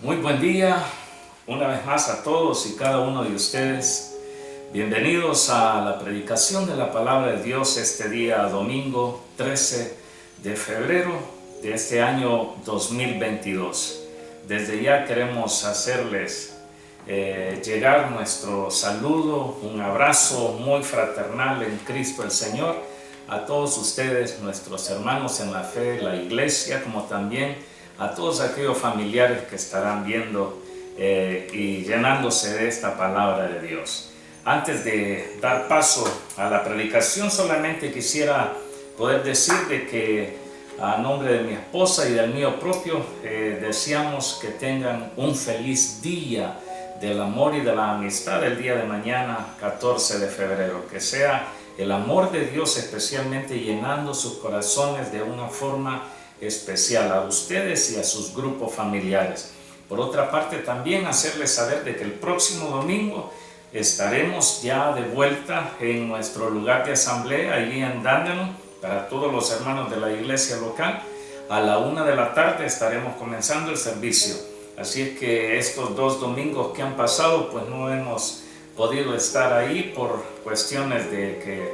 Muy buen día, una vez más a todos y cada uno de ustedes. Bienvenidos a la predicación de la palabra de Dios este día domingo 13 de febrero de este año 2022. Desde ya queremos hacerles llegar nuestro saludo, un abrazo muy fraternal en Cristo el Señor a todos ustedes, nuestros hermanos en la fe, la iglesia, como también a todos aquellos familiares que estarán viendo y llenándose de esta palabra de Dios. Antes de dar paso a la predicación, solamente quisiera poder decir de que a nombre de mi esposa y del mío propio, deseamos que tengan un feliz día del amor y de la amistad el día de mañana, 14 de febrero. Que sea el amor de Dios especialmente llenando sus corazones de una forma especial a ustedes y a sus grupos familiares. Por otra parte, también hacerles saber de que el próximo domingo estaremos ya de vuelta en nuestro lugar de asamblea, allí en Dandenong, para todos los hermanos de la iglesia local. A la 1 de la tarde estaremos comenzando el servicio. Así es que estos 2 domingos que han pasado, pues no hemos podido estar ahí por cuestiones de que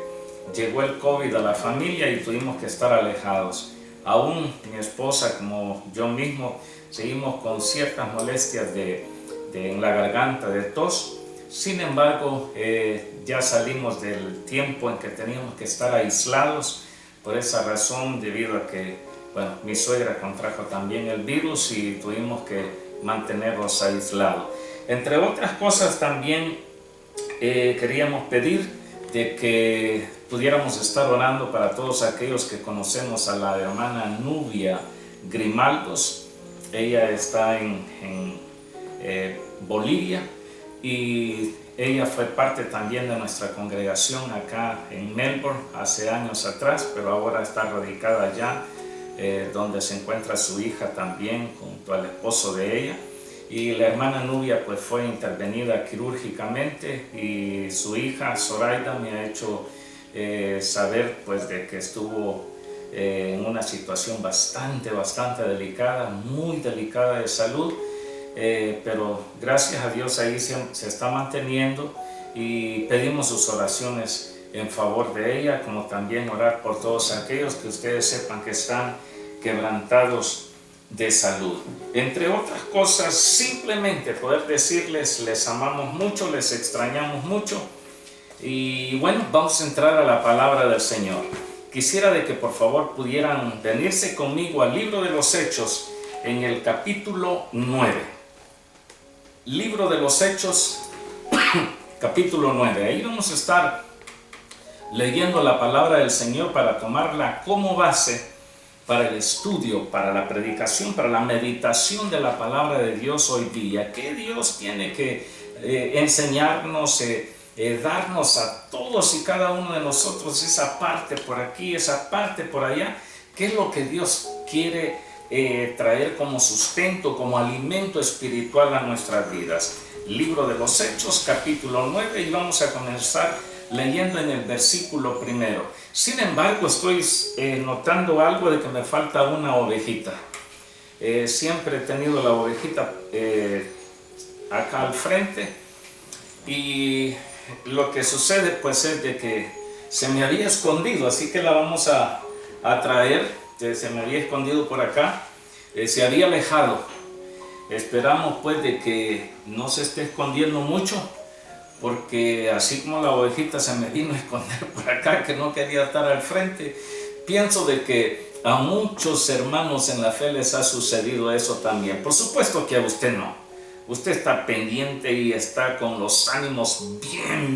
llegó el COVID a la familia y tuvimos que estar alejados. Aún mi esposa como yo mismo seguimos con ciertas molestias en la garganta, de tos. Sin embargo, ya salimos del tiempo en que teníamos que estar aislados. Por esa razón, debido a que mi suegra contrajo también el virus y tuvimos que mantenerlos aislados. Entre otras cosas, también queríamos pedir de que pudiéramos estar orando para todos aquellos que conocemos a la hermana Nubia Grimaldos. Ella está en Bolivia y ella fue parte también de nuestra congregación acá en Melbourne hace años atrás, pero ahora está radicada allá, donde se encuentra su hija también junto al esposo de ella. Y la hermana Nubia pues fue intervenida quirúrgicamente y su hija Zoraida me ha hecho saber pues de que estuvo en una situación bastante delicada, muy delicada de salud, pero gracias a Dios ahí se está manteniendo y pedimos sus oraciones en favor de ella, como también orar por todos aquellos que ustedes sepan que están quebrantados de salud. Entre otras cosas, simplemente poder decirles, les amamos mucho, les extrañamos mucho. Y bueno, vamos a entrar a la palabra del Señor. Quisiera de que por favor pudieran venirse conmigo al libro de los Hechos en el capítulo 9. Libro de los Hechos, capítulo 9. Ahí vamos a estar leyendo la palabra del Señor para tomarla como base para el estudio, para la predicación, para la meditación de la palabra de Dios hoy día. ¿Qué Dios tiene que enseñarnos, darnos a todos y cada uno de nosotros esa parte por aquí, esa parte por allá? ¿Qué es lo que Dios quiere traer como sustento, como alimento espiritual a nuestras vidas? Libro de los Hechos, capítulo 9, y vamos a comenzar leyendo en el versículo primero. Sin embargo, estoy notando algo de que me falta una ovejita. Siempre he tenido la ovejita acá al frente, y lo que sucede pues es de que se me había escondido, así que la vamos a traer. Se me había escondido por acá, se había alejado. Esperamos pues de que no se esté escondiendo mucho, porque así como la ovejita se me vino a esconder por acá, que no quería estar al frente, pienso de que a muchos hermanos en la fe les ha sucedido eso también. Por supuesto que a usted no. Usted está pendiente y está con los ánimos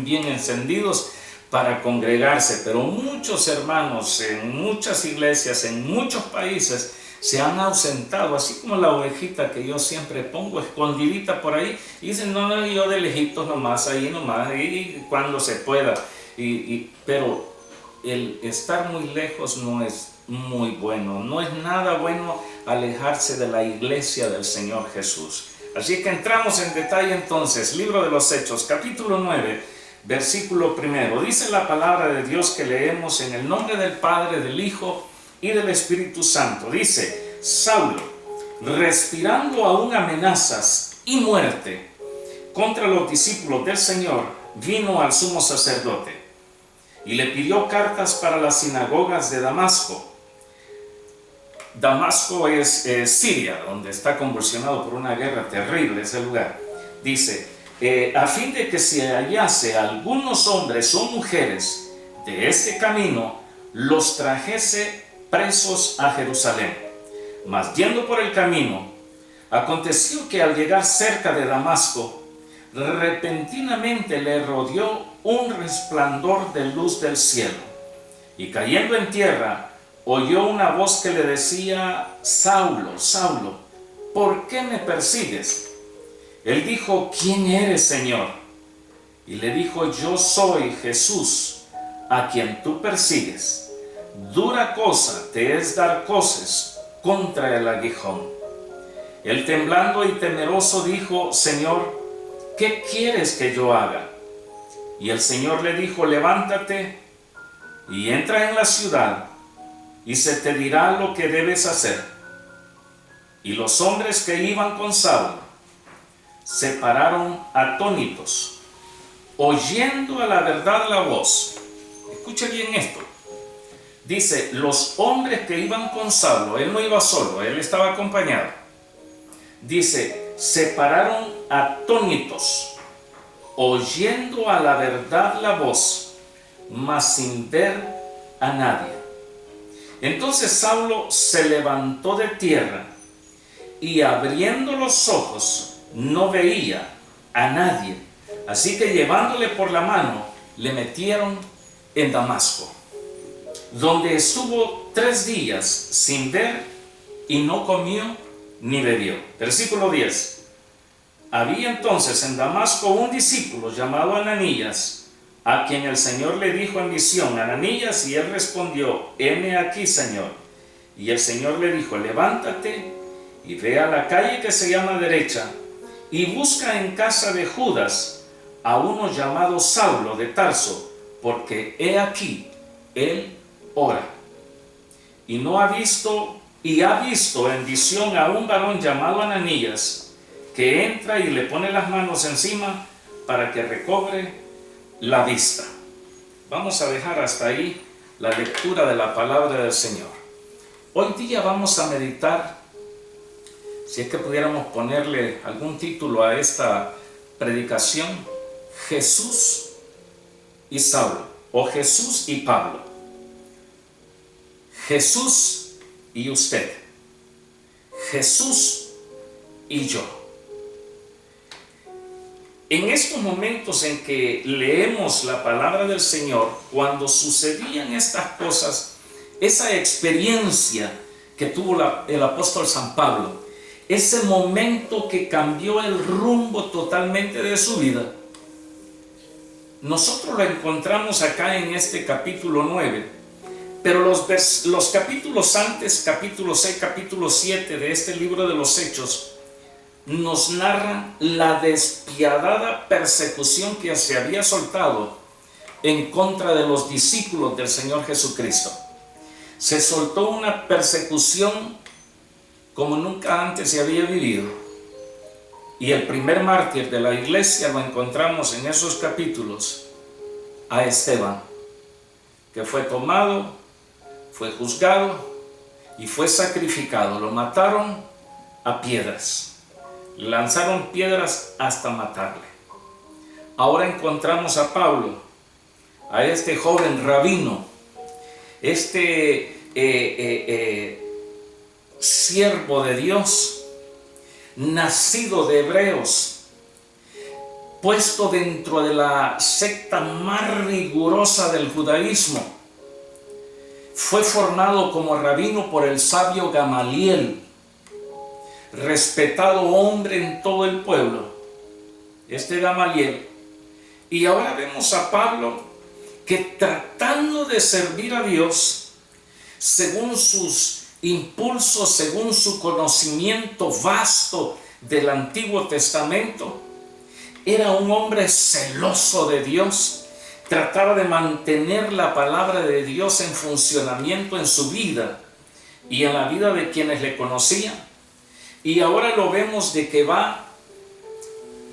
bien encendidos para congregarse, pero muchos hermanos en muchas iglesias, en muchos países, se han ausentado, así como la ovejita que yo siempre pongo escondidita por ahí, y dicen, no, yo de lejitos nomás, ahí nomás, y cuando se pueda, pero el estar muy lejos no es muy bueno, no es nada bueno alejarse de la iglesia del Señor Jesús. Así que entramos en detalle entonces. Libro de los Hechos, capítulo 9, versículo primero. Dice la palabra de Dios que leemos en el nombre del Padre, del Hijo y del Espíritu Santo. Dice: Saulo, respirando aún amenazas y muerte contra los discípulos del Señor, vino al sumo sacerdote y le pidió cartas para las sinagogas de Damasco. Damasco es Siria, donde está convulsionado por una guerra terrible ese lugar. Dice, a fin de que se hallase algunos hombres o mujeres de este camino, los trajese presos a Jerusalén. Mas yendo por el camino, aconteció que al llegar cerca de Damasco, repentinamente le rodeó un resplandor de luz del cielo, y cayendo en tierra, oyó una voz que le decía: Saulo, Saulo, ¿por qué me persigues? Él dijo: ¿quién eres, Señor? Y le dijo: yo soy Jesús, a quien tú persigues. Dura cosa te es dar coces contra el aguijón. Él, temblando y temeroso, dijo: Señor, ¿qué quieres que yo haga? Y el Señor le dijo: levántate y entra en la ciudad, y se te dirá lo que debes hacer. Y los hombres que iban con Saulo se pararon atónitos, oyendo a la verdad la voz. Escuche bien esto. Dice, los hombres que iban con Saulo, él no iba solo, él estaba acompañado. Dice, se pararon atónitos, oyendo a la verdad la voz, mas sin ver a nadie. Entonces Saulo se levantó de tierra y, abriendo los ojos, no veía a nadie. Así que, llevándole por la mano, le metieron en Damasco, donde estuvo 3 días sin ver y no comió ni bebió. Versículo 10. Había entonces en Damasco un discípulo llamado Ananías, a quien el Señor le dijo en visión: Ananías, y él respondió: heme aquí, Señor. Y el Señor le dijo: levántate y ve a la calle que se llama Derecha, y busca en casa de Judas a uno llamado Saulo de Tarso, porque he aquí, él ora. Y ha visto en visión a un varón llamado Ananías, que entra y le pone las manos encima para que recobre la vista. Vamos a dejar hasta ahí la lectura de la palabra del Señor. Hoy día vamos a meditar, si es que pudiéramos ponerle algún título a esta predicación: Jesús y Saulo, o Jesús y Pablo. Jesús y usted. Jesús y yo. En estos momentos en que leemos la palabra del Señor, cuando sucedían estas cosas, esa experiencia que tuvo el apóstol San Pablo, ese momento que cambió el rumbo totalmente de su vida, nosotros lo encontramos acá en este capítulo 9, pero los capítulos antes, capítulo 6, capítulo 7 de este libro de los Hechos, nos narran la despiadada persecución que se había soltado en contra de los discípulos del Señor Jesucristo. Se soltó una persecución como nunca antes se había vivido. Y el primer mártir de la iglesia lo encontramos en esos capítulos, a Esteban, que fue tomado, fue juzgado y fue sacrificado. Lo mataron a piedras. Lanzaron piedras hasta matarle. Ahora encontramos a Pablo, a este joven rabino, siervo de Dios, nacido de hebreos, puesto dentro de la secta más rigurosa del judaísmo. Fue formado como rabino por el sabio Gamaliel, respetado hombre en todo el pueblo, este Gamaliel. Y ahora vemos a Pablo que, tratando de servir a Dios según sus impulsos, según su conocimiento vasto del Antiguo Testamento, era un hombre celoso de Dios, trataba de mantener la palabra de Dios en funcionamiento en su vida y en la vida de quienes le conocían. Y ahora lo vemos de que va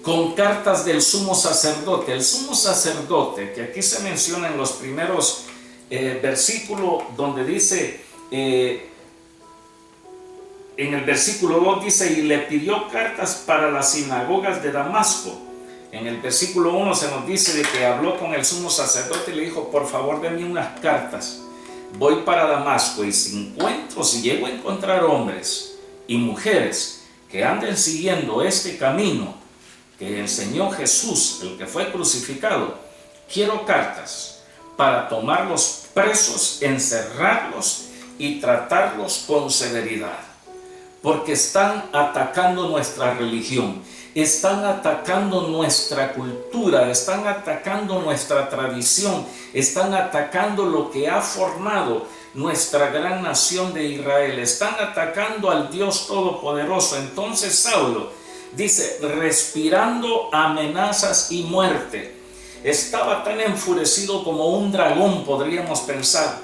con cartas del sumo sacerdote. El sumo sacerdote, que aquí se menciona en los primeros versículos, donde dice, en el versículo 2 dice, y le pidió cartas para las sinagogas de Damasco. En el versículo 1 se nos dice de que habló con el sumo sacerdote y le dijo, por favor, denme unas cartas. Voy para Damasco y si llego a encontrar hombres y mujeres que anden siguiendo este camino que enseñó Jesús, el que fue crucificado, quiero cartas para tomarlos presos, encerrarlos y tratarlos con severidad, porque están atacando nuestra religión, están atacando nuestra cultura, están atacando nuestra tradición, están atacando lo que ha formado nuestra gran nación de Israel, están atacando al Dios Todopoderoso. Entonces Saulo dice, respirando amenazas y muerte, estaba tan enfurecido como un dragón, podríamos pensar.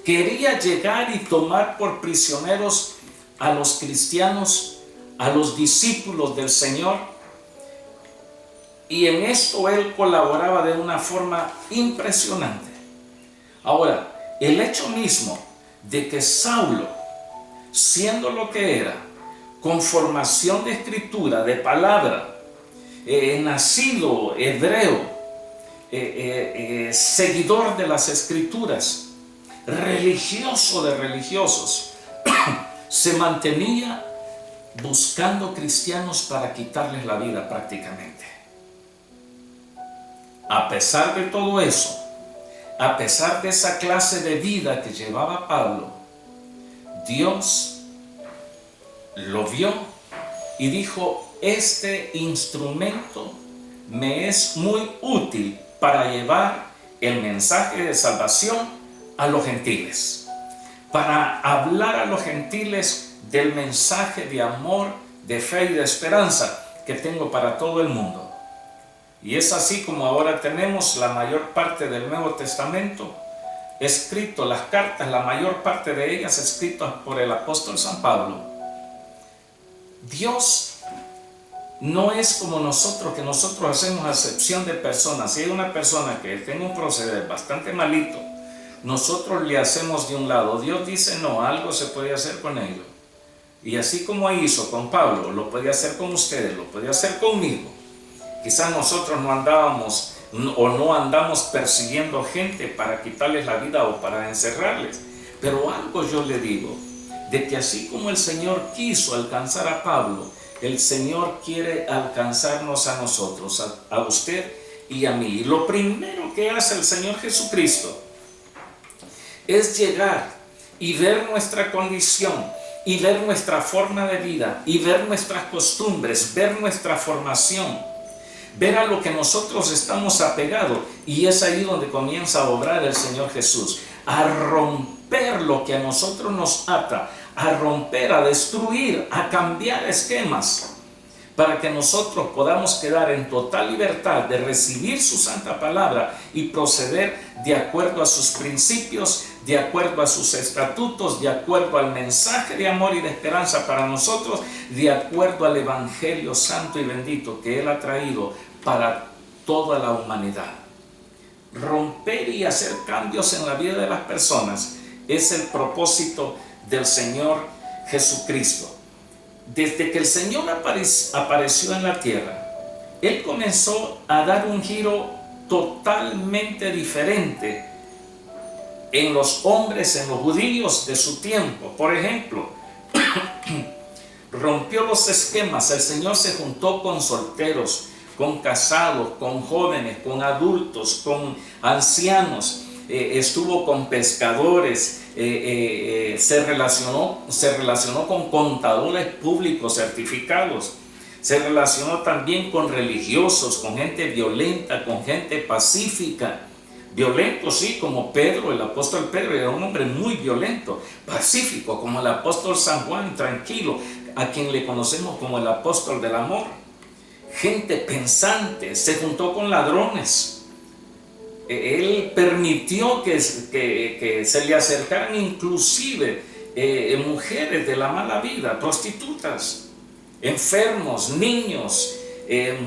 Quería llegar y tomar por prisioneros a los cristianos, a los discípulos del Señor, y en esto él colaboraba de una forma impresionante. Ahora, el hecho mismo de que Saulo, siendo lo que era, con formación de escritura, de palabra, nacido hebreo, seguidor de las escrituras, religioso de religiosos, se mantenía buscando cristianos para quitarles la vida prácticamente. A pesar de todo eso, a pesar de esa clase de vida que llevaba Pablo, Dios lo vio y dijo, este instrumento me es muy útil para llevar el mensaje de salvación a los gentiles, para hablar a los gentiles del mensaje de amor, de fe y de esperanza que tengo para todo el mundo. Y es así como ahora tenemos la mayor parte del Nuevo Testamento escrito, las cartas, la mayor parte de ellas escritas por el apóstol San Pablo. Dios no es como nosotros, que nosotros hacemos acepción de personas. Si hay una persona que tiene un proceder bastante malito, nosotros le hacemos de un lado. Dios dice, no, algo se puede hacer con ellos. Y así como hizo con Pablo, lo puede hacer con ustedes, lo puede hacer conmigo. Quizás nosotros no andábamos o no andamos persiguiendo gente para quitarles la vida o para encerrarles. Pero algo yo le digo, de que así como el Señor quiso alcanzar a Pablo, el Señor quiere alcanzarnos a nosotros, a usted y a mí. Y lo primero que hace el Señor Jesucristo es llegar y ver nuestra condición, y ver nuestra forma de vida, y ver nuestras costumbres, ver nuestra formación, ver a lo que nosotros estamos apegados. Y es ahí donde comienza a obrar el Señor Jesús, a romper lo que a nosotros nos ata, a romper, a destruir, a cambiar esquemas, para que nosotros podamos quedar en total libertad de recibir su santa palabra y proceder de acuerdo a sus principios, de acuerdo a sus estatutos, de acuerdo al mensaje de amor y de esperanza para nosotros, de acuerdo al evangelio santo y bendito que Él ha traído para toda la humanidad. Romper y hacer cambios en la vida de las personas es el propósito del Señor Jesucristo. Desde que el Señor apareció en la tierra, Él comenzó a dar un giro totalmente diferente en los hombres, en los judíos de su tiempo. Por ejemplo, rompió los esquemas. El Señor se juntó con solteros, con casados, con jóvenes, con adultos, con ancianos. Estuvo con pescadores, se relacionó con contadores públicos certificados, se relacionó también con religiosos, con gente violenta, con gente pacífica. Violento, sí, como Pedro, el apóstol Pedro era un hombre muy violento, pacífico, como el apóstol San Juan, tranquilo, a quien le conocemos como el apóstol del amor. Gente pensante, se juntó con ladrones. Él permitió que se le acercaran inclusive mujeres de la mala vida, prostitutas, enfermos, niños,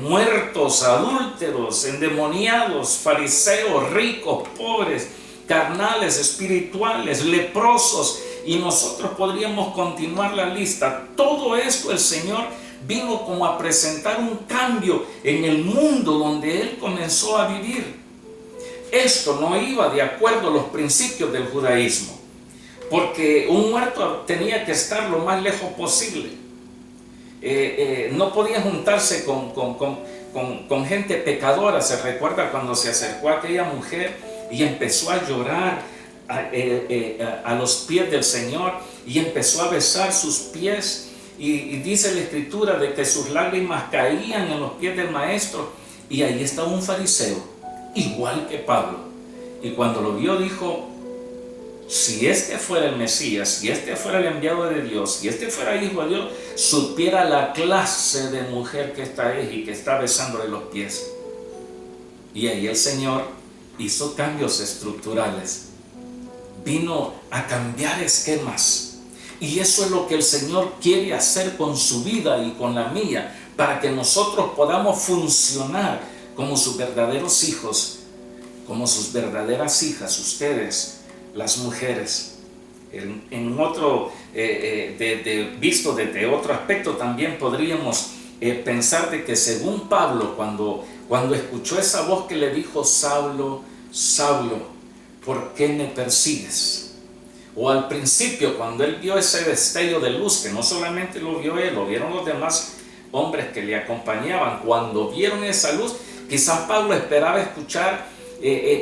muertos, adúlteros, endemoniados, fariseos, ricos, pobres, carnales, espirituales, leprosos, y nosotros podríamos continuar la lista. Todo esto el Señor vino como a presentar un cambio en el mundo donde Él comenzó a vivir. Esto no iba de acuerdo a los principios del judaísmo, porque un muerto tenía que estar lo más lejos posible. No podía juntarse con gente pecadora. Se recuerda cuando se acercó a aquella mujer y empezó a llorar a los pies del Señor y empezó a besar sus pies, y dice la Escritura de que sus lágrimas caían en los pies del Maestro, y ahí estaba un fariseo igual que Pablo, y cuando lo vio dijo: si este fuera el Mesías, si este fuera el enviado de Dios, si este fuera hijo de Dios, supiera la clase de mujer que esta es y que está besándole los pies. Y ahí el Señor hizo cambios estructurales, vino a cambiar esquemas, y eso es lo que el Señor quiere hacer con su vida y con la mía, para que nosotros podamos funcionar como sus verdaderos hijos, como sus verdaderas hijas, ustedes, las mujeres. En otro, visto desde otro aspecto, también podríamos pensar de que según Pablo, cuando escuchó esa voz que le dijo: Saulo, Saulo, ¿por qué me persigues? O al principio, cuando él vio ese destello de luz, que no solamente lo vio él, lo vieron los demás hombres que le acompañaban. Cuando vieron esa luz, quizás Pablo esperaba escuchar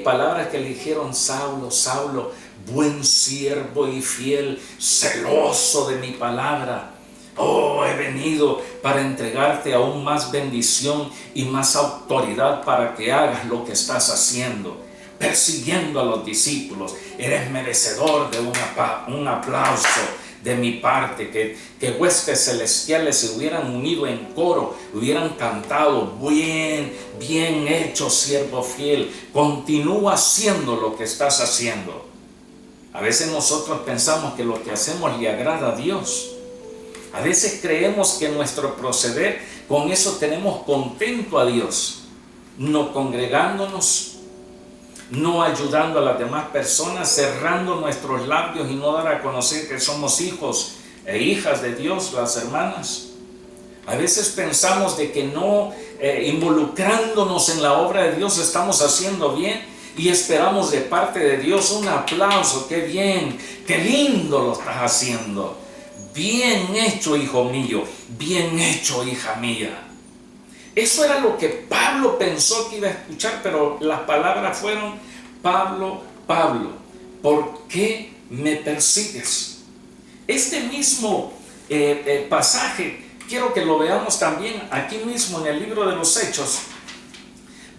palabras que le dijeron: Saulo, Saulo, buen siervo y fiel, celoso de mi palabra. Oh, he venido para entregarte aún más bendición y más autoridad para que hagas lo que estás haciendo, persiguiendo a los discípulos. Eres merecedor de un aplauso de mi parte, que huestes celestiales se hubieran unido en coro, hubieran cantado: bien hecho, siervo fiel, continúa haciendo lo que estás haciendo. A veces nosotros pensamos que lo que hacemos le agrada a Dios. A veces creemos que nuestro proceder, con eso tenemos contento a Dios, no congregándonos, no ayudando a las demás personas, cerrando nuestros labios y no dar a conocer que somos hijos e hijas de Dios, las hermanas. A veces pensamos de que no involucrándonos en la obra de Dios estamos haciendo bien, y esperamos de parte de Dios un aplauso. Qué bien, qué lindo lo estás haciendo. Bien hecho, hijo mío, bien hecho, hija mía. Eso era lo que Pablo pensó que iba a escuchar, pero las palabras fueron: Pablo, Pablo, ¿por qué me persigues? Este mismo pasaje quiero que lo veamos también aquí mismo en el libro de los Hechos.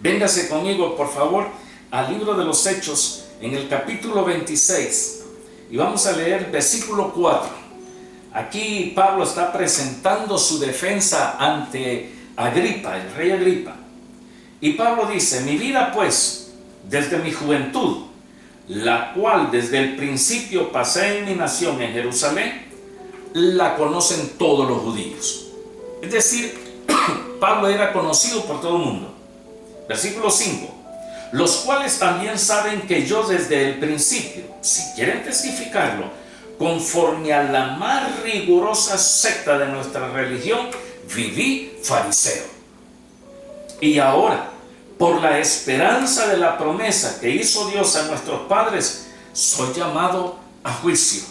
Véngase conmigo, por favor, al libro de los Hechos, en el capítulo 26, y vamos a leer versículo 4. Aquí Pablo está presentando su defensa ante Agripa, el rey Agripa. Y Pablo dice: mi vida pues, desde mi juventud, la cual desde el principio pasé en mi nación en Jerusalén, la conocen todos los judíos. Es decir, Pablo era conocido por todo el mundo. Versículo 5. Los cuales también saben que yo desde el principio, si quieren testificarlo, conforme a la más rigurosa secta de nuestra religión, viví fariseo. Y ahora, por la esperanza de la promesa que hizo Dios a nuestros padres, soy llamado a juicio.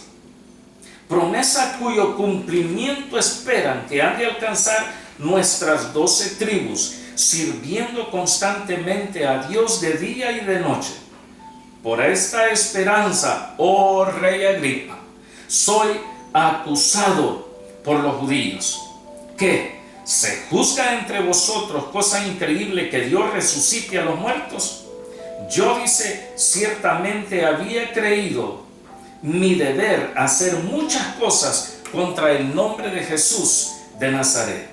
Promesa cuyo cumplimiento esperan que han de alcanzar nuestras 12 tribus, sirviendo constantemente a Dios de día y de noche. Por esta esperanza, oh rey Agripa, soy acusado por los judíos, que se juzga entre vosotros cosa increíble que Dios resucite a los muertos. Yo, dice, ciertamente había creído mi deber hacer muchas cosas contra el nombre de Jesús de Nazaret,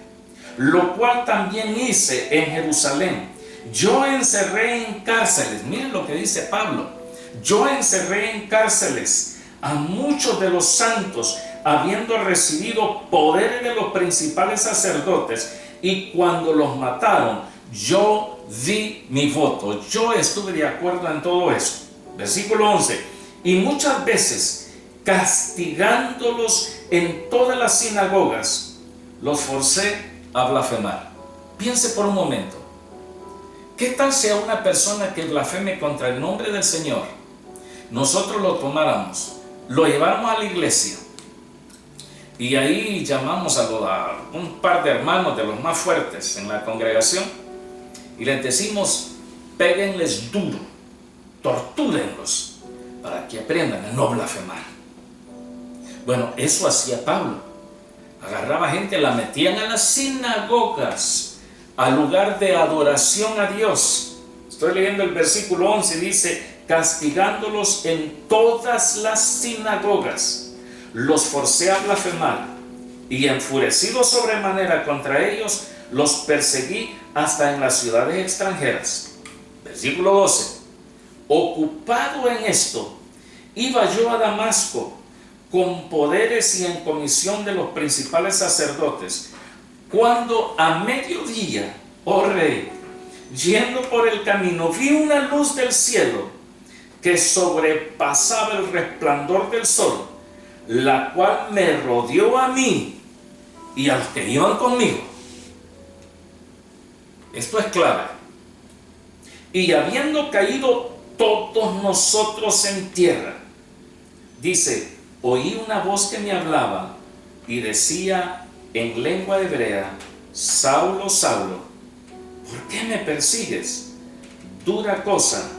lo cual también hice en Jerusalén. Yo encerré en cárceles, miren lo que dice Pablo, yo encerré en cárceles a muchos de los santos, habiendo recibido poderes de los principales sacerdotes, y cuando los mataron, yo di mi voto. Yo estuve de acuerdo en todo eso. Versículo 11. Y muchas veces, castigándolos en todas las sinagogas, los forcé a blasfemar. Piense por un momento. ¿Qué tal sea una persona que blasfeme contra el nombre del Señor? Nosotros lo tomáramos, lo llevamos a la iglesia y ahí llamamos a un par de hermanos de los más fuertes en la congregación y les decimos: péguenles duro, tortúrenlos para que aprendan a no blasfemar. Bueno, eso hacía Pablo. Agarraba gente, la metían a las sinagogas, al lugar de adoración a Dios. Estoy leyendo el versículo 11, dice: castigándolos en todas las sinagogas, los forcé a blasfemar, y enfurecido sobremanera contra ellos, los perseguí hasta en las ciudades extranjeras. Versículo 12. Ocupado en esto, iba yo a Damasco con poderes y en comisión de los principales sacerdotes, cuando a mediodía, oh rey, yendo por el camino, vi una luz del cielo que sobrepasaba el resplandor del sol, la cual me rodeó a mí y a los que iban conmigo. Esto es clave. Y habiendo caído todos nosotros en tierra, dice: oí una voz que me hablaba y decía en lengua hebrea: Saulo, Saulo, ¿por qué me persigues? Dura cosa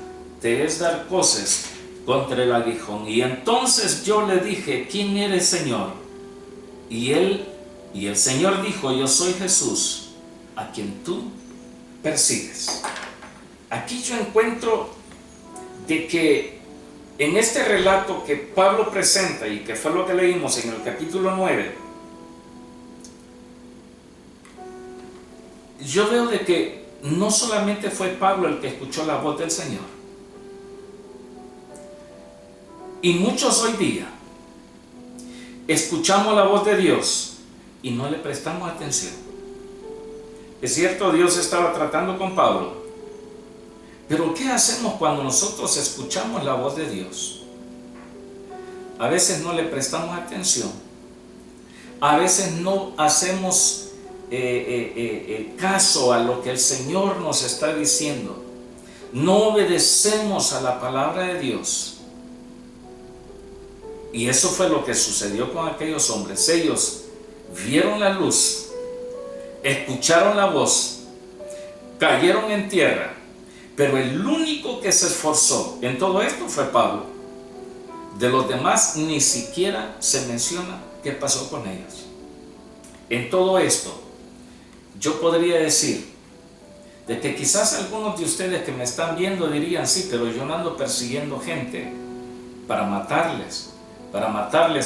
te es dar coces contra el aguijón. Y entonces yo le dije: ¿quién eres, Señor? Y el Señor dijo: yo soy Jesús, a quien tú persigues. Aquí yo encuentro de que en este relato que Pablo presenta y que fue lo que leímos en el capítulo 9, yo veo de que no solamente fue Pablo el que escuchó la voz del Señor. Y muchos hoy día escuchamos la voz de Dios y no le prestamos atención. Es cierto, Dios estaba tratando con Pablo, pero ¿qué hacemos cuando nosotros escuchamos la voz de Dios? A veces no le prestamos atención, a veces no hacemos caso a lo que el Señor nos está diciendo, no obedecemos a la palabra de Dios. Y eso fue lo que sucedió con aquellos hombres. Ellos vieron la luz, escucharon la voz, cayeron en tierra, pero el único que se esforzó en todo esto fue Pablo. De los demás ni siquiera se menciona qué pasó con ellos. En todo esto, yo podría decir de que quizás algunos de ustedes que me están viendo dirían: sí, pero yo no ando persiguiendo gente para matarles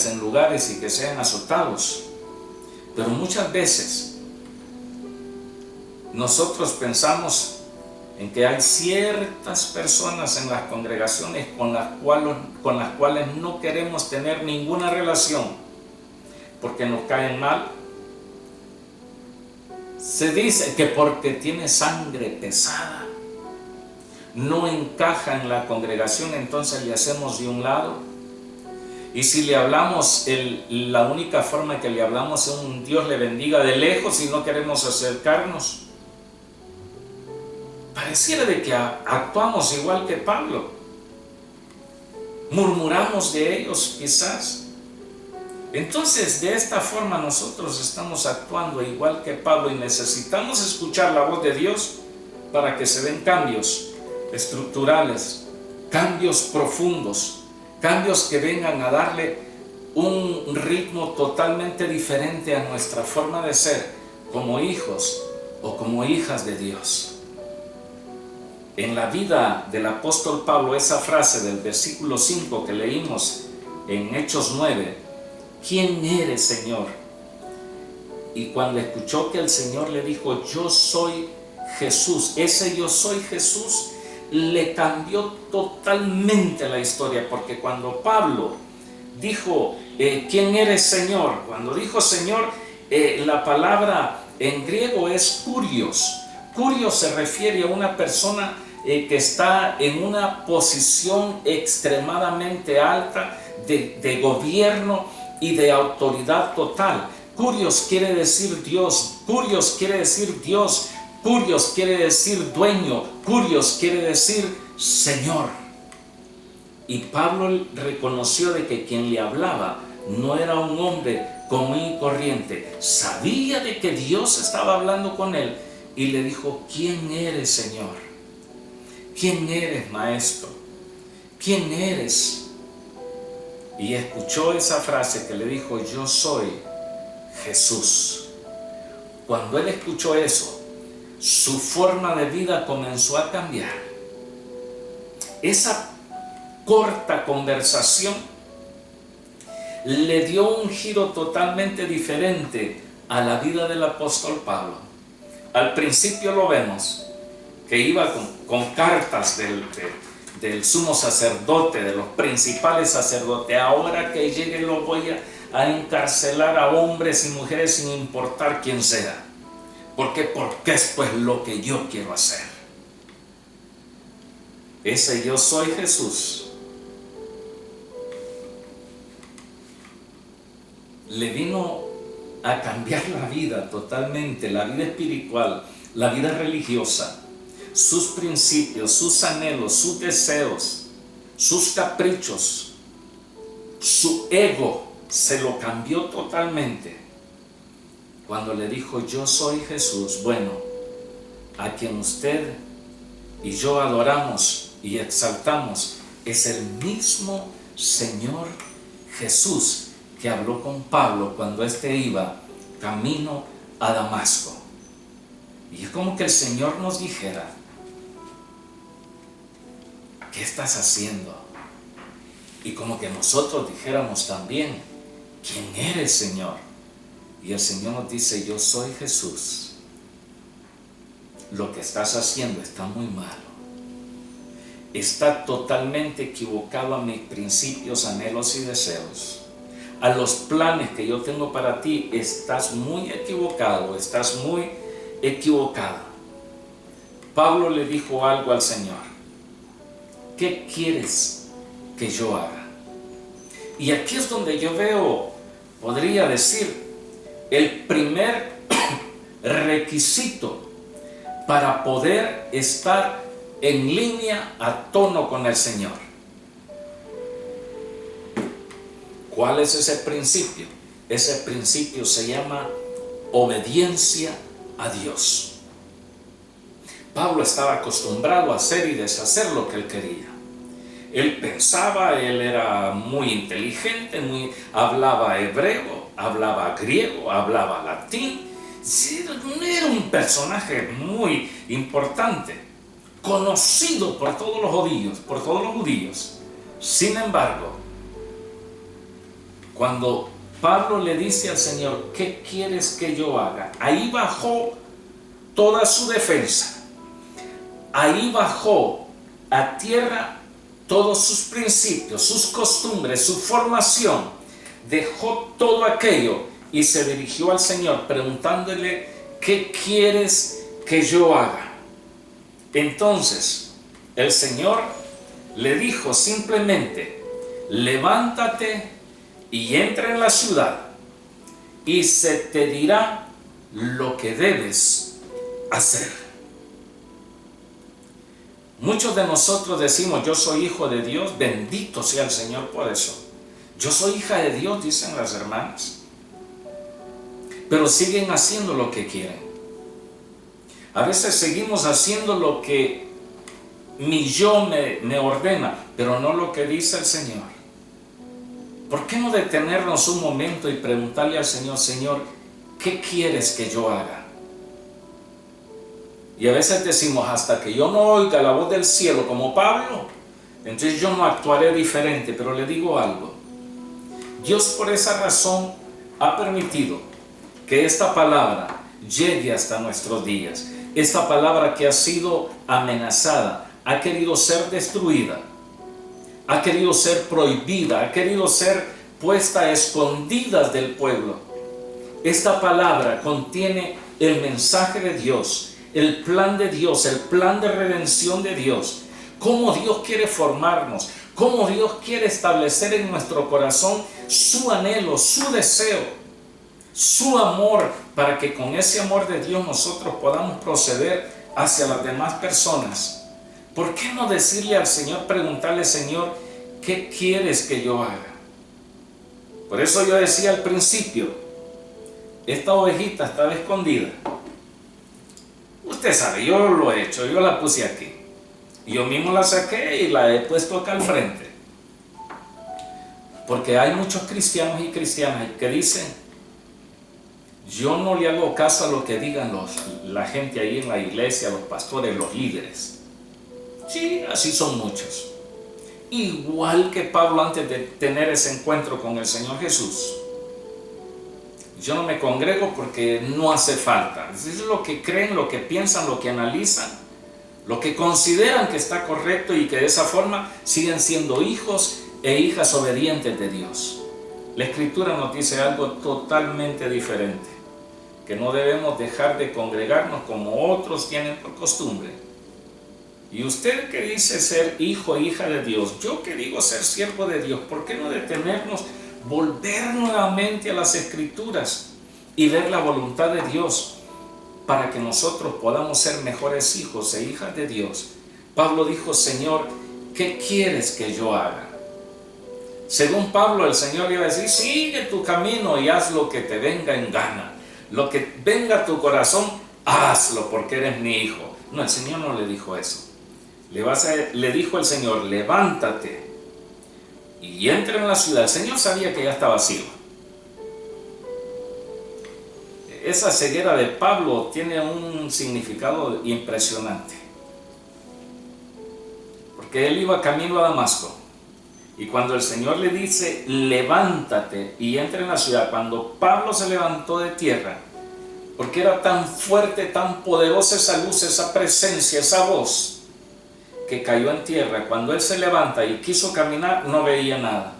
en lugares y que sean azotados. Pero muchas veces nosotros pensamos en que hay ciertas personas en las congregaciones con las cuales no queremos tener ninguna relación porque nos caen mal. Se dice que porque tiene sangre pesada, no encaja en la congregación, entonces le hacemos de un lado. Y si le hablamos, la única forma que le hablamos es un Dios le bendiga de lejos y no queremos acercarnos. Pareciera de que actuamos igual que Pablo. Murmuramos de ellos quizás. Entonces, de esta forma nosotros estamos actuando igual que Pablo y necesitamos escuchar la voz de Dios para que se den cambios estructurales, cambios profundos, cambios que vengan a darle un ritmo totalmente diferente a nuestra forma de ser como hijos o como hijas de Dios. En la vida del apóstol Pablo, esa frase del versículo 5 que leímos en Hechos 9, ¿quién eres, Señor? Y cuando escuchó que el Señor le dijo: yo soy Jesús, ese yo soy Jesús le cambió totalmente la historia, porque cuando Pablo dijo, ¿quién eres, Señor? Cuando dijo Señor, la palabra en griego es kurios. Kurios se refiere a una persona que está en una posición extremadamente alta de gobierno y de autoridad total. Kurios quiere decir Dios, kurios quiere decir Dios, kurios quiere decir dueño, kurios quiere decir Señor. Y Pablo reconoció de que quien le hablaba no era un hombre común y corriente, sabía de que Dios estaba hablando con él y le dijo, ¿quién eres, Señor? ¿Quién eres, Maestro? ¿Quién eres? Y escuchó esa frase que le dijo, yo soy Jesús. Cuando él escuchó eso, su forma de vida comenzó a cambiar. Esa corta conversación le dio un giro totalmente diferente a la vida del apóstol Pablo. Al principio lo vemos, que iba con cartas del sumo sacerdote, de los principales sacerdotes. Ahora que llegue lo voy a encarcelar a hombres y mujeres sin importar quién sea. ¿Por qué? Porque es pues lo que yo quiero hacer. Ese yo soy Jesús le vino a cambiar la vida totalmente, la vida espiritual, la vida religiosa, sus principios, sus anhelos, sus deseos, sus caprichos, su ego se lo cambió totalmente cuando le dijo, yo soy Jesús, bueno, a quien usted y yo adoramos y exaltamos, es el mismo Señor Jesús que habló con Pablo cuando éste iba camino a Damasco. Y es como que el Señor nos dijera, ¿qué estás haciendo? Y como que nosotros dijéramos también, ¿quién eres, Señor? Y el Señor nos dice, yo soy Jesús. Lo que estás haciendo está muy malo. Está totalmente equivocado a mis principios, anhelos y deseos. A los planes que yo tengo para ti, estás muy equivocado, estás muy equivocada. Pablo le dijo algo al Señor. ¿Qué quieres que yo haga? Y aquí es donde yo veo, podría decir, el primer requisito para poder estar en línea, a tono con el Señor. ¿Cuál es ese principio? Ese principio se llama obediencia a Dios. Pablo estaba acostumbrado a hacer y deshacer lo que él quería. Él pensaba, él era muy inteligente, hablaba hebreo, hablaba griego, hablaba latín. Sí, era un personaje muy importante, conocido por todos los judíos. Sin embargo, cuando Pablo le dice al Señor, ¿qué quieres que yo haga? Ahí bajó toda su defensa. Ahí bajó a tierra todos sus principios, sus costumbres, su formación. Dejó todo aquello y se dirigió al Señor preguntándole, ¿qué quieres que yo haga? Entonces, el Señor le dijo simplemente, levántate y entra en la ciudad y se te dirá lo que debes hacer. Muchos de nosotros decimos, yo soy hijo de Dios, bendito sea el Señor por eso. Yo soy hija de Dios, dicen las hermanas. Pero siguen haciendo lo que quieren. A veces seguimos haciendo lo que mi yo me ordena, pero no lo que dice el Señor. ¿Por qué no detenernos un momento y preguntarle al Señor, Señor, ¿qué quieres que yo haga? Y a veces decimos, hasta que yo no oiga la voz del cielo como Pablo, entonces yo no actuaré diferente. Pero le digo algo, Dios por esa razón ha permitido que esta palabra llegue hasta nuestros días. Esta palabra que ha sido amenazada, ha querido ser destruida, ha querido ser prohibida, ha querido ser puesta a escondidas del pueblo. Esta palabra contiene el mensaje de Dios, el plan de Dios, el plan de redención de Dios, cómo Dios quiere formarnos, cómo Dios quiere establecer en nuestro corazón su anhelo, su deseo, su amor, para que con ese amor de Dios nosotros podamos proceder hacia las demás personas. ¿Por qué no decirle al Señor, preguntarle, Señor, ¿qué quieres que yo haga? Por eso yo decía al principio, esta ovejita estaba escondida. Usted sabe, yo lo he hecho, yo la puse aquí. Yo mismo la saqué y la he puesto acá al frente. Porque hay muchos cristianos y cristianas que dicen, yo no le hago caso a lo que digan la gente ahí en la iglesia, los pastores, los líderes. Sí, así son muchos. Igual que Pablo antes de tener ese encuentro con el Señor Jesús. Yo no me congrego porque no hace falta. Es lo que creen, lo que piensan, lo que analizan, lo que consideran que está correcto, y que de esa forma siguen siendo hijos e hijas obedientes de Dios. La Escritura nos dice algo totalmente diferente, que no debemos dejar de congregarnos como otros tienen por costumbre. Y usted que dice ser hijo e hija de Dios, yo que digo ser siervo de Dios, ¿por qué no detenernos, volver nuevamente a las Escrituras y ver la voluntad de Dios para que nosotros podamos ser mejores hijos e hijas de Dios? Pablo dijo, Señor, ¿qué quieres que yo haga? Según Pablo, el Señor le iba a decir, sigue tu camino y haz lo que te venga en gana. Lo que venga a tu corazón, hazlo porque eres mi hijo. No, el Señor no le dijo eso. Le dijo el Señor, levántate y entra en la ciudad. El Señor sabía que ya estaba ciego. Esa ceguera de Pablo tiene un significado impresionante. Porque él iba camino a Damasco. Y cuando el Señor le dice, levántate y entra en la ciudad, cuando Pablo se levantó de tierra, porque era tan fuerte, tan poderosa esa luz, esa presencia, esa voz, que cayó en tierra. Cuando él se levanta y quiso caminar, no veía nada.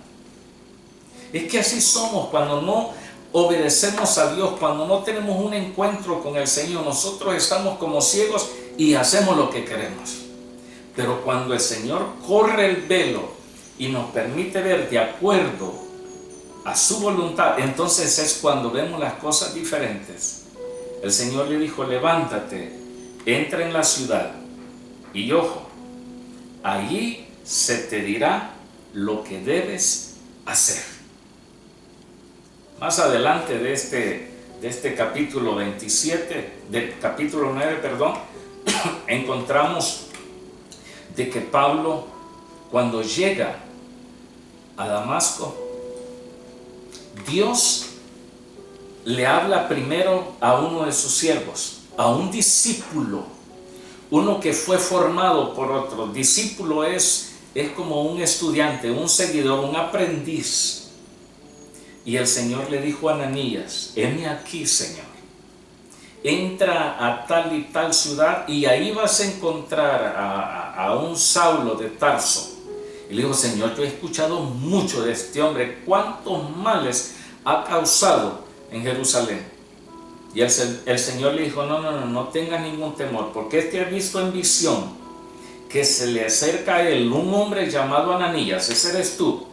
Es que así somos cuando no obedecemos a Dios, cuando no tenemos un encuentro con el Señor. Nosotros estamos como ciegos y hacemos lo que queremos. Pero cuando el Señor corre el velo y nos permite ver de acuerdo a su voluntad, entonces es cuando vemos las cosas diferentes. El Señor le dijo, levántate, entra en la ciudad y ojo, allí se te dirá lo que debes hacer. Más adelante de este capítulo 27, del capítulo 9, perdón, encontramos de que Pablo, cuando llega a Damasco, Dios le habla primero a uno de sus siervos, a un discípulo, uno que fue formado por otro. Discípulo es como un estudiante, un seguidor, un aprendiz. Y el Señor le dijo a Ananías, heme aquí, Señor, entra a tal y tal ciudad y ahí vas a encontrar a un Saulo de Tarso. Y le dijo, Señor, yo he escuchado mucho de este hombre, cuántos males ha causado en Jerusalén. Y el Señor le dijo, no tengas ningún temor, porque este ha visto en visión que se le acerca a él un hombre llamado Ananías, ese eres tú.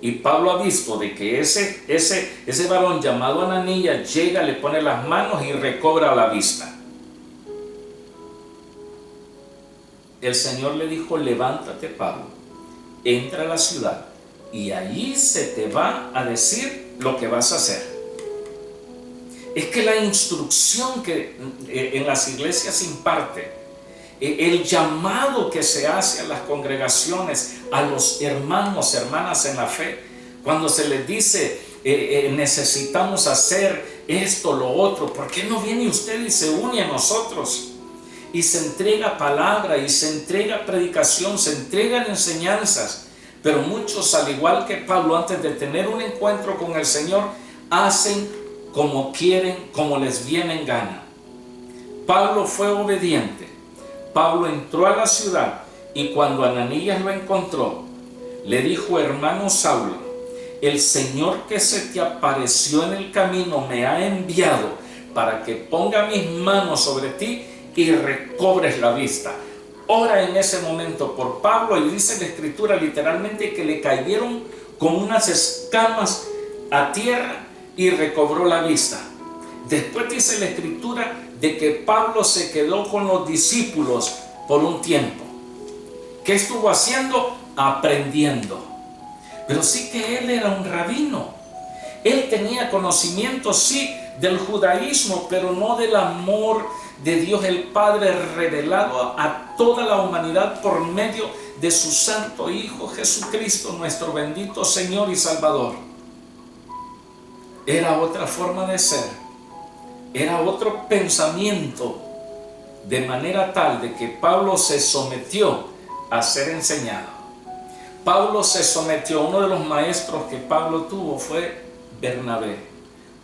Y Pablo ha visto de que ese varón llamado Ananías llega, le pone las manos y recobra la vista. El Señor le dijo, levántate, Pablo, entra a la ciudad y allí se te va a decir lo que vas a hacer. Es que la instrucción que en las iglesias se imparte, el llamado que se hace a las congregaciones, a los hermanos, hermanas en la fe, cuando se les dice necesitamos hacer esto, lo otro, ¿por qué no viene usted y se une a nosotros? Y se entrega palabra, y se entrega predicación, se entregan enseñanzas. Pero muchos, al igual que Pablo, antes de tener un encuentro con el Señor, hacen como quieren, como les viene en gana. Pablo fue obediente. Pablo entró a la ciudad y cuando Ananías lo encontró, le dijo, hermano Saulo, el Señor que se te apareció en el camino me ha enviado para que ponga mis manos sobre ti y recobres la vista. Ora en ese momento por Pablo, y dice la Escritura literalmente que le cayeron con unas escamas a tierra y recobró la vista. Después dice la Escritura de que Pablo se quedó con los discípulos por un tiempo. ¿Qué estuvo haciendo? Aprendiendo. Pero sí que él era un rabino. Él tenía conocimiento, sí, del judaísmo, pero no del amor de Dios el Padre revelado a toda la humanidad por medio de su santo Hijo Jesucristo, nuestro bendito Señor y Salvador. Era otra forma de ser, era otro pensamiento, de manera tal de que Pablo se sometió a ser enseñado. Pablo se sometió. Uno de los maestros que Pablo tuvo fue Bernabé,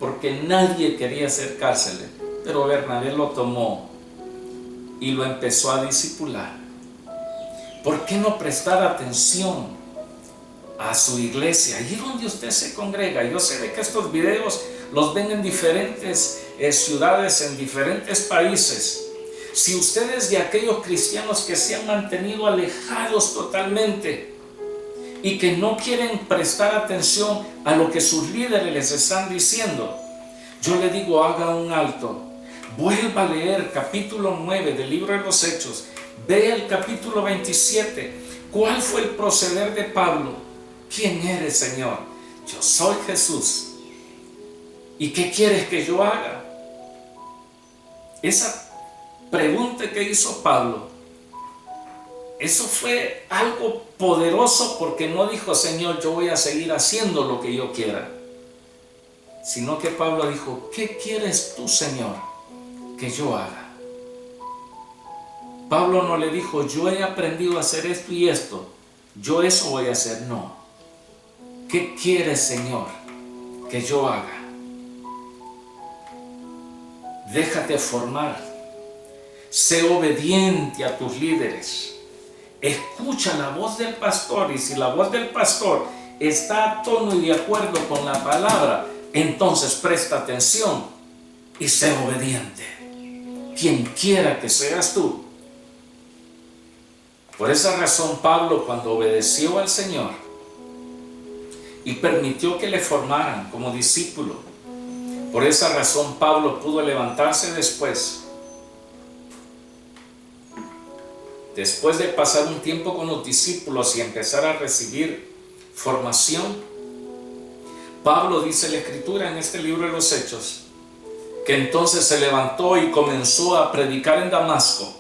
porque nadie quería acercársele, pero Bernabé lo tomó y lo empezó a discipular. ¿Por qué no prestar atención a su iglesia, allí donde usted se congrega? Yo sé de que estos videos los ven en diferentes ciudades, en diferentes países. Si usted es de aquellos cristianos que se han mantenido alejados totalmente y que no quieren prestar atención a lo que sus líderes les están diciendo, yo le digo, haga un alto, vuelva a leer capítulo 9 del libro de los Hechos, vea el capítulo 27, ¿cuál fue el proceder de Pablo? ¿Quién eres, Señor? Yo soy Jesús. ¿Y qué quieres que yo haga? Esa pregunta que hizo Pablo, eso fue algo poderoso, porque no dijo, Señor, yo voy a seguir haciendo lo que yo quiera, sino que Pablo dijo, ¿qué quieres tú, Señor, que yo haga? Pablo no le dijo, yo he aprendido a hacer esto y esto, yo eso voy a hacer. No. ¿Qué quieres, Señor, que yo haga? Déjate formar. Sé obediente a tus líderes. Escucha la voz del pastor, y si la voz del pastor está a tono y de acuerdo con la palabra, entonces presta atención y sé obediente. Quien quiera que seas tú. Por esa razón Pablo, cuando obedeció al Señor y permitió que le formaran como discípulo, por esa razón Pablo pudo levantarse después de pasar un tiempo con los discípulos y empezar a recibir formación. Pablo, dice la Escritura en este libro de los Hechos, que entonces se levantó y comenzó a predicar en Damasco.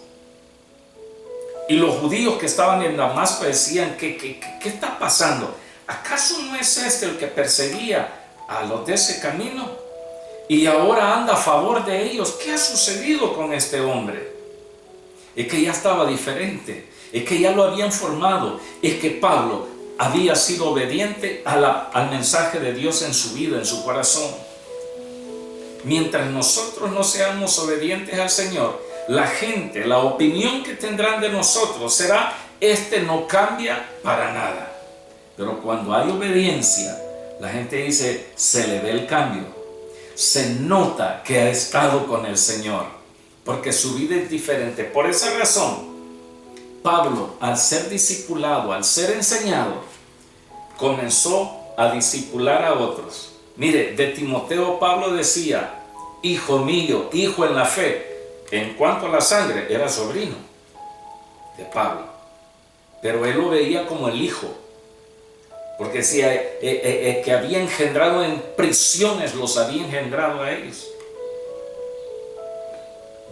Y los judíos que estaban en Damasco decían, ¿qué está pasando? ¿Acaso no es este el que perseguía a los de ese camino? Y ahora anda a favor de ellos. ¿Qué ha sucedido con este hombre? Es que ya estaba diferente, es que ya lo habían formado, es que Pablo había sido obediente al mensaje de Dios en su vida, en su corazón. Mientras nosotros no seamos obedientes al Señor, la gente, la opinión que tendrán de nosotros será, este no cambia para nada. Pero cuando hay obediencia, la gente dice, se le ve el cambio, se nota que ha estado con el Señor, porque su vida es diferente. Por esa razón, Pablo, al ser discipulado, al ser enseñado, comenzó a discipular a otros. Mire, de Timoteo Pablo decía, hijo mío, hijo en la fe. En cuanto a la sangre, era sobrino de Pablo, pero él lo veía como el hijo, porque decía que había engendrado en prisiones, los había engendrado a ellos.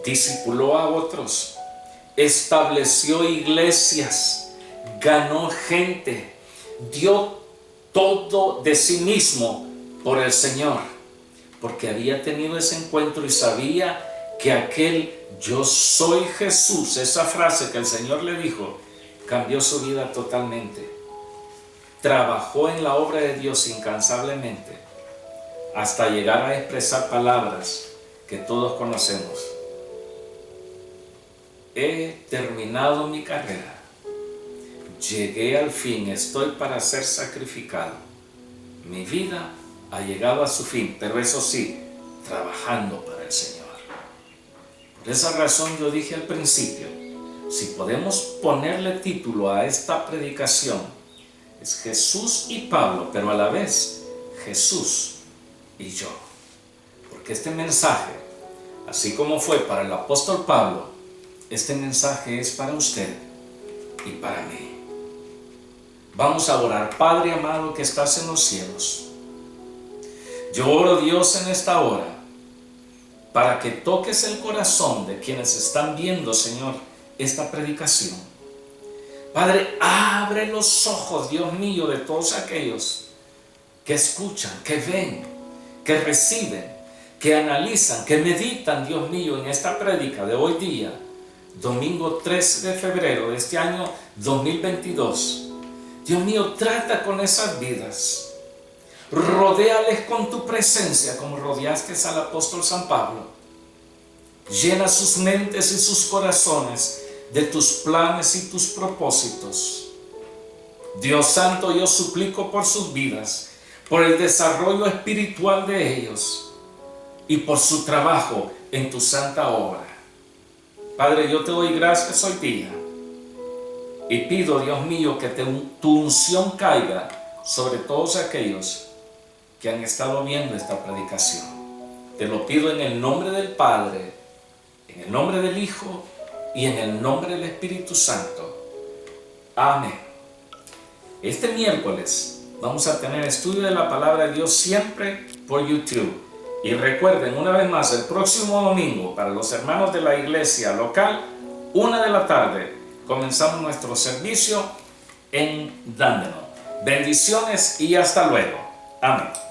Discipuló a otros, estableció iglesias, ganó gente, dio todo de sí mismo por el Señor, porque había tenido ese encuentro y sabía que aquel yo soy Jesús, esa frase que el Señor le dijo, cambió su vida totalmente. Trabajó en la obra de Dios incansablemente hasta llegar a expresar palabras que todos conocemos. He terminado mi carrera, llegué al fin, estoy para ser sacrificado. mi vida ha llegado a su fin, pero eso sí, trabajando para el Señor. Por esa razón yo dije al principio, si podemos ponerle título a esta predicación, es Jesús y Pablo, pero a la vez Jesús y yo. Porque este mensaje, así como fue para el apóstol Pablo, este mensaje es para usted y para mí. Vamos a orar. Padre amado que estás en los cielos, yo oro, Dios, en esta hora para que toques el corazón de quienes están viendo, Señor, esta predicación. Padre, abre los ojos, Dios mío, de todos aquellos que escuchan, que ven, que reciben, que analizan, que meditan, Dios mío, en esta prédica de hoy día, domingo 13 de febrero de este año 2022. Dios mío, trata con esas vidas. Rodéales con tu presencia como rodeaste al apóstol San Pablo. Llena sus mentes y sus corazones de tus planes y tus propósitos. Dios santo, yo suplico por sus vidas, por el desarrollo espiritual de ellos y por su trabajo en tu santa obra. Padre, yo te doy gracias hoy día y pido, Dios mío, que tu unción caiga sobre todos aquellos que han estado viendo esta predicación. Te lo pido en el nombre del Padre, en el nombre del Hijo y en el nombre del Espíritu Santo. Amén. Este miércoles vamos a tener estudio de la palabra de Dios siempre por YouTube. Y recuerden, una vez más, el próximo domingo, para los hermanos de la iglesia local, 1 de la tarde, comenzamos nuestro servicio en Dandenong. Bendiciones y hasta luego. Amén.